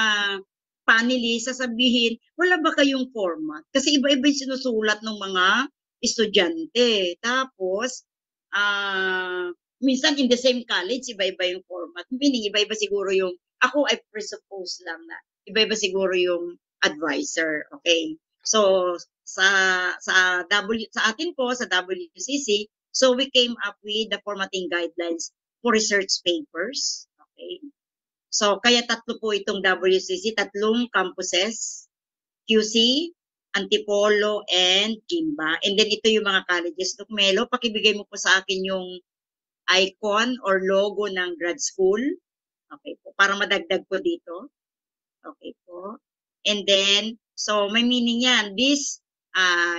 panelist, sasabihin, wala ba kayong format? Kasi iba-iba yung sinusulat ng mga estudyante. Tapos, minsan in the same college, iba-iba yung format. Meaning, iba-iba siguro yung, ako I presuppose lang na, iba-iba siguro yung advisor. Okay? So, sa atin po, sa WCC, so we came up with the formatting guidelines for research papers. Okay? So, kaya tatlo po itong WCC, tatlong campuses, QC, Antipolo, and Jimba. And then ito yung mga colleges. Doc Melo, pakibigay mo po sa akin yung icon or logo ng grad school. Okay po, para madagdag po dito. Okay po. And then, so may meaning yan. This,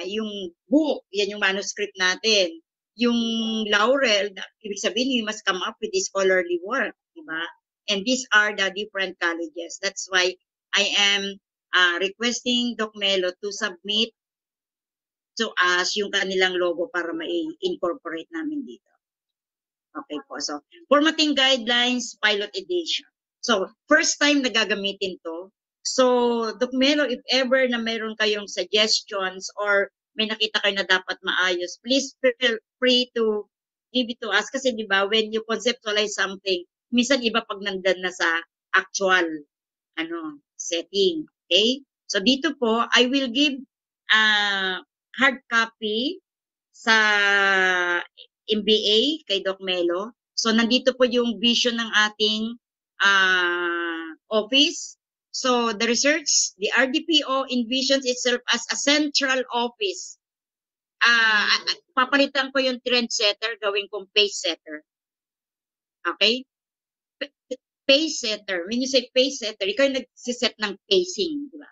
yung book, yan yung manuscript natin. Yung laurel, ibig sabihin, you must come up with this scholarly work. Diba? And these are the different colleges. That's why I am requesting Doc Melo to submit to us yung kanilang logo para ma-incorporate namin dito. Okay po. So, formatting guidelines, pilot edition. So, first time na gagamitin to. So, Doc Melo, if ever na meron kayong suggestions or may nakita kayo na dapat maayos, please feel free to give it to us. Kasi di ba, when you conceptualize something, minsan iba pag nandan na sa actual setting. Okay? So, dito po, I will give hard copy sa MBA kay Doc Melo. So, nandito po yung vision ng ating office. So, the research, the RDPO envisions itself as a central office. Papalitan ko yung trend setter, gawin kong pace setter. Okay? Pace setter. When you say pace setter, ikaw yung nagsiset ng pacing. Diba?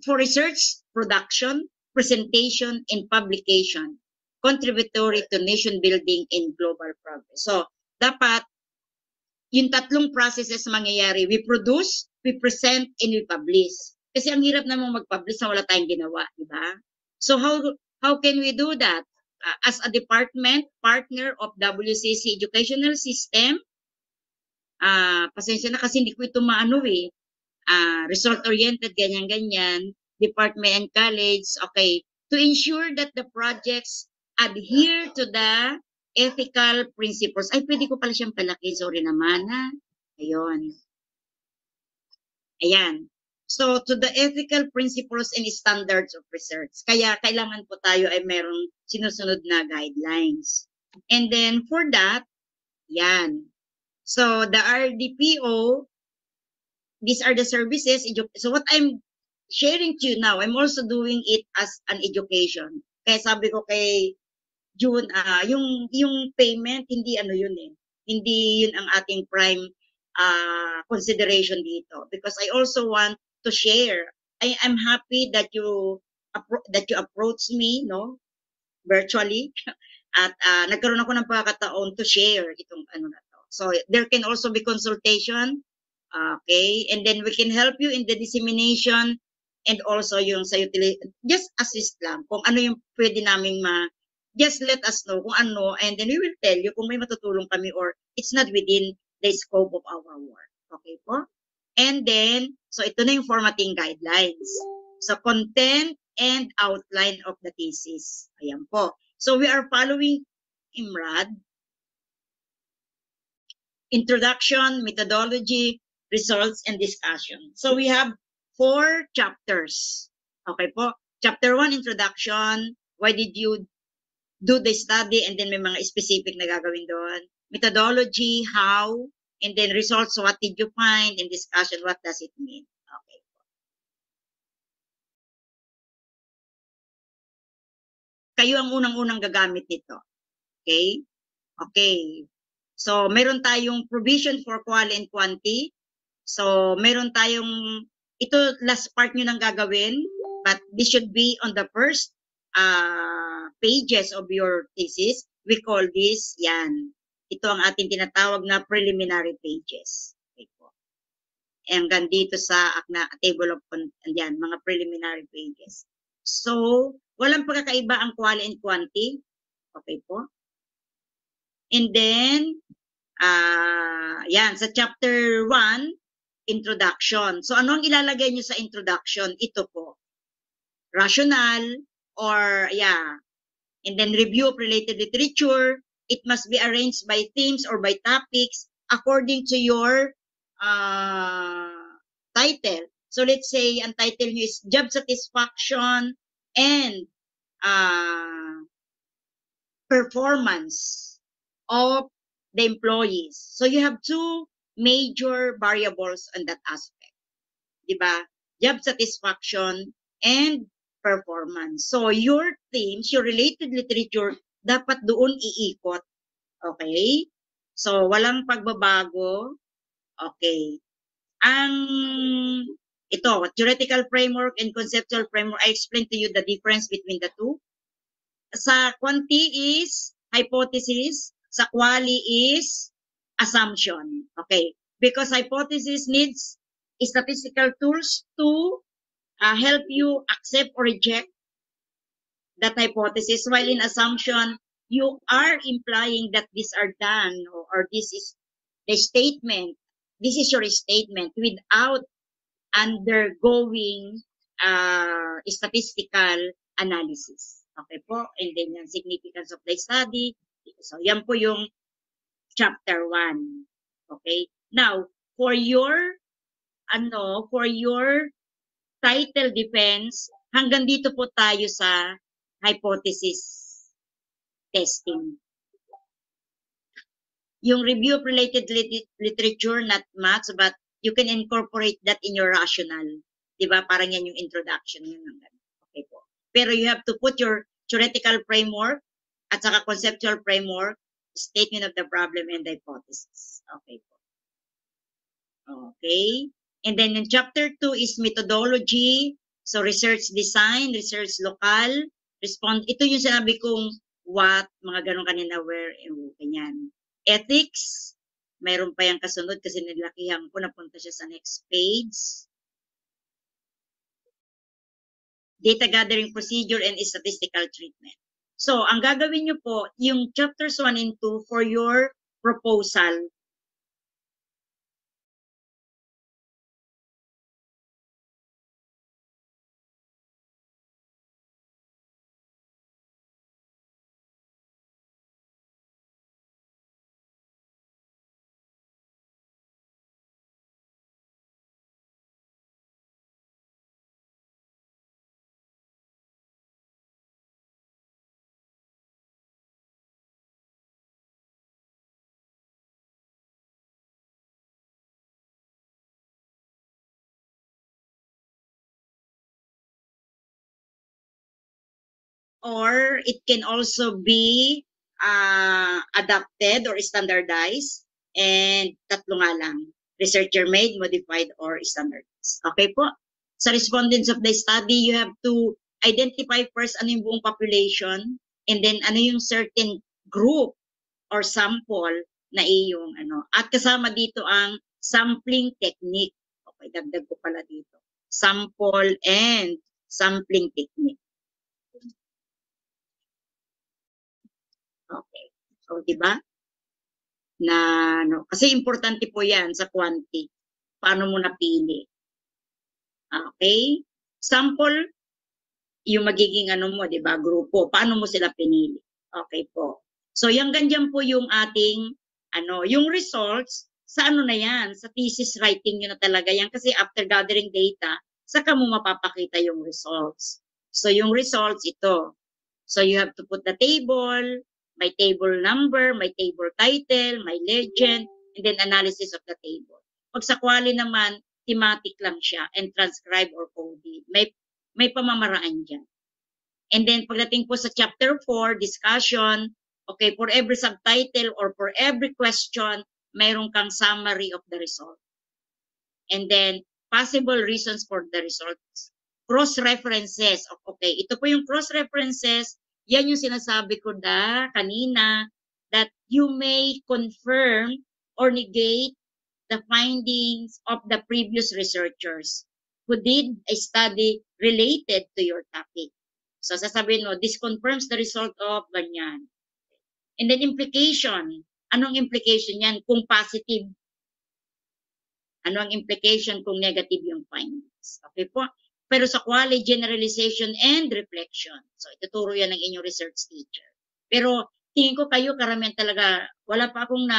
For research, production, presentation, and publication, contributory to nation building and global progress. So, dapat yung tatlong processes mangyayari. We produce, we present, and we publish. Kasi ang hirap namang mag-publish na wala tayong ginawa, di ba? So how can we do that? As a department, partner of WCC Educational System, pasensya na kasi hindi ko ito maano eh. Result-oriented, ganyan-ganyan, department and college, okay, to ensure that the projects adhere to the ethical principles. Ay, pwede ko pala siyang palaki. Sorry naman, ha? Ayun. Ayan. So, to the ethical principles and standards of research. Kaya, kailangan po tayo ay merong sinusunod na guidelines. And then, for that, yan. So, the RDPO, these are the services. So, what I'm sharing to you now, I'm also doing it as an education. Kaya sabi ko kay June, yung payment, hindi yun eh. Hindi yun ang ating prime consideration dito. Because I also want to share. I'm happy that you approach me, no, virtually. At nagkaroon ako ng pagkakataon to share itong na to. So there can also be consultation. Okay, and then we can help you in the dissemination and also yung sa just assist lang kung ano yung pwede naming just let us know kung ano, and then we will tell you kung may matutulong kami or it's not within the scope of our work. Okay po? And then, so ito na yung formatting guidelines. So, content and outline of the thesis. Ayan po. So, we are following IMRAD. Introduction, methodology, results, and discussion. So, we have 4 chapters. Okay po? Chapter 1, introduction. Why did you do the study, and then may mga specific na gagawin doon. Methodology, how, and then results, what did you find, and discussion, what does it mean. Okay. Kayo ang unang-unang gagamit nito. Okay? Okay. So, meron tayong provision for quali and quanti. So, meron tayong, ito last part nyo nang gagawin, but this should be on the first pages of your thesis. We call this, yan. Ito ang ating tinatawag na preliminary pages. Okay po. Hanggang dito sa table of yan, mga preliminary pages. So, walang pagkakaiba ang quali and quanti. Okay po. And then, yan, sa chapter 1, introduction. So, ano ang ilalagay nyo sa introduction? Ito po. Rational, or, and then review of related literature. It must be arranged by themes or by topics according to your title. So, let's say, ang title nyo is Job Satisfaction and performance of the employees. So, you have two major variables on that aspect. Diba? Job satisfaction and performance. So, your themes, your related literature, dapat doon iikot. Okay? So, walang pagbabago. Okay. Ito, theoretical framework and conceptual framework, I explained to you the difference between the two. Sa quanti is hypothesis, sa quali is assumption. Okay. Because hypothesis needs statistical tools to help you accept or reject that hypothesis, while in assumption, you are implying that these are done, or this is the statement, this is your statement without undergoing statistical analysis. Okay po? And then yung significance of the study. So, yan po yung chapter 1. Okay? Now, for your title defense, hanggang dito po tayo sa hypothesis testing. Yung review of related literature, not much, but you can incorporate that in your rational. Diba? Parang yan yung introduction. Okay po. Pero you have to put your theoretical framework at saka conceptual framework, statement of the problem and the hypothesis. Okay po. Okay. And then in chapter 2 is methodology. So research design, research local, respond. Ito yung sinabi kong what, mga ganun kanina, where, and ganyan. Ethics, mayroon pa yung kasunod kasi nilakihan ko, napunta siya sa next page. Data gathering procedure and statistical treatment. So, ang gagawin nyo po, yung chapters 1 and 2 for your proposal, or it can also be adapted or standardized, and tatlo nga lang, researcher made, modified, or standardized. Okay po? Sa respondents of the study, you have to identify first ano yung buong population, and then ano yung certain group or sample na iyong at kasama dito ang sampling technique. Okay, dagdag ko pala dito. Sample and sampling technique. Okay. So, di ba? Na, kasi importante po yan sa quanti. Paano mo napili? Okay? Sample, yung magiging mo, di ba? Grupo. Paano mo sila pinili? Okay po. So, yung ganyan po yung ating, yung results, sa na yan? Sa thesis writing nyo na talaga yan. Kasi after gathering data, saka mo mapapakita yung results. So, yung results, ito. So, you have to put the table, may table number, may table title, may legend, and then analysis of the table. Pag sa quali naman, thematic lang siya, and transcribe or coded. May pamamaraan dyan. And then, pagdating po sa chapter 4, discussion, okay, for every subtitle or for every question, mayroon kang summary of the result. And then, possible reasons for the results. Cross-references. Okay, ito po yung cross-references. Yan yung sinasabi ko kanina, that you may confirm or negate the findings of the previous researchers who did a study related to your topic. So, sasabihin mo, this confirms the result of ganyan. And then implication. Anong implication yan? Kung positive Ano ang implication kung negative yung findings? Okay po? Pero sa quality, generalization, and reflection. So, ituturo yan ng inyong research teacher. Pero, tingin ko kayo, karamihan talaga, wala pa akong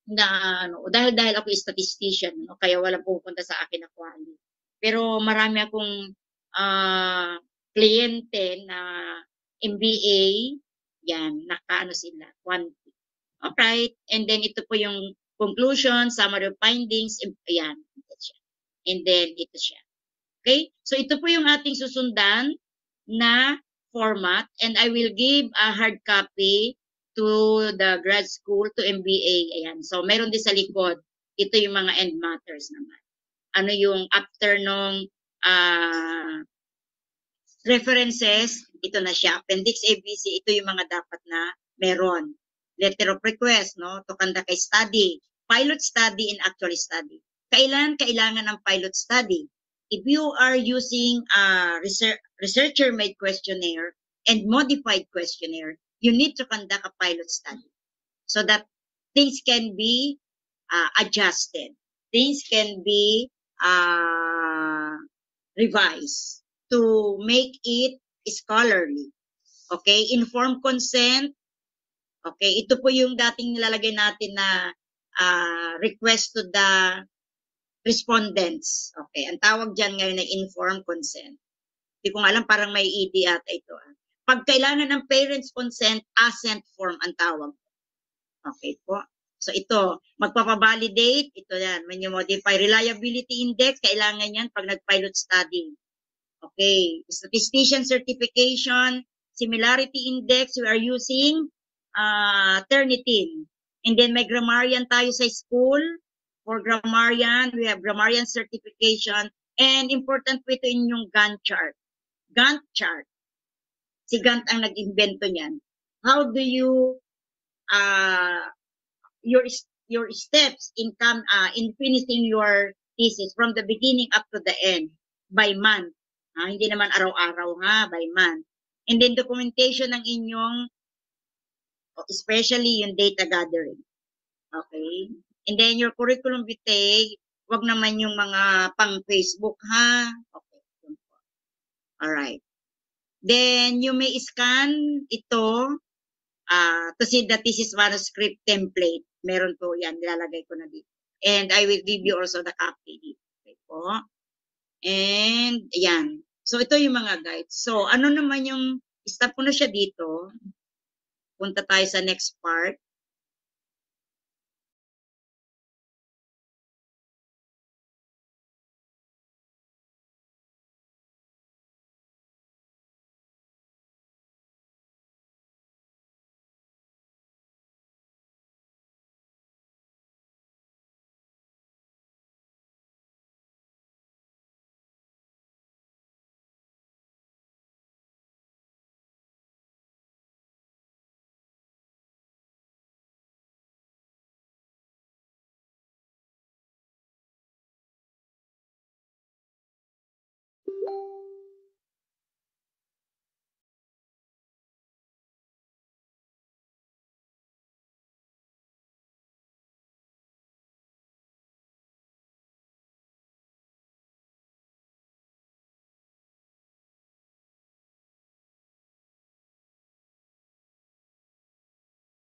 dahil ako statistician, no? Kaya walang pupunta sa akin na quality. Pero marami akong kliyente na MBA, yan, nakaano sila, quantity. Alright, and then ito po yung conclusion, summary of findings, ayan, ito siya. And then ito siya. Okay? So ito po yung ating susundan na format, and I will give a hard copy to the grad school, to MBA. Ayan. So meron din sa likod. Ito yung mga end matters naman. Ano yung after nung references, ito na siya. Appendix ABC, ito yung mga dapat na meron. Letter of request, no? To conduct a study. Pilot study and actual study. Kailangan ng pilot study? If you are using a researcher-made questionnaire and modified questionnaire, you need to conduct a pilot study so that things can be adjusted. Things can be revised to make it scholarly. Okay? Informed consent. Okay? Ito po yung dating nilalagay natin na request to the respondents. Okay? Ang tawag dyan ngayon na informed consent. Hindi ko alam, parang may ED ata ito. Pag kailangan ng parents' consent, assent form ang tawag. Okay po. So ito, magpapavalidate, ito yan, when you modify reliability index, kailangan yan pag nag-pilot study. Okay, statistician certification, similarity index, we are using Turnitin. And then may grammarian tayo sa school. For grammarian, we have grammarian certification. And important po ito inyong Gantt chart. Gantt chart. Si Gantt ang nag-invento niyan. How do you your steps in finishing your thesis from the beginning up to the end by month. Hindi naman araw-araw nga, by month. And then documentation ng inyong, especially yung data gathering. Okay? And then your curriculum vitae, wag naman yung mga pang Facebook ha. Okay. Alright. Then you may scan ito to see that this is manuscript template. Meron po yan, nilalagay ko na dito. And I will give you also the copy dito. Okay po. And, yan. So, ito yung mga guides. So, ano naman yung, stop ko na siya dito. Punta tayo sa next part.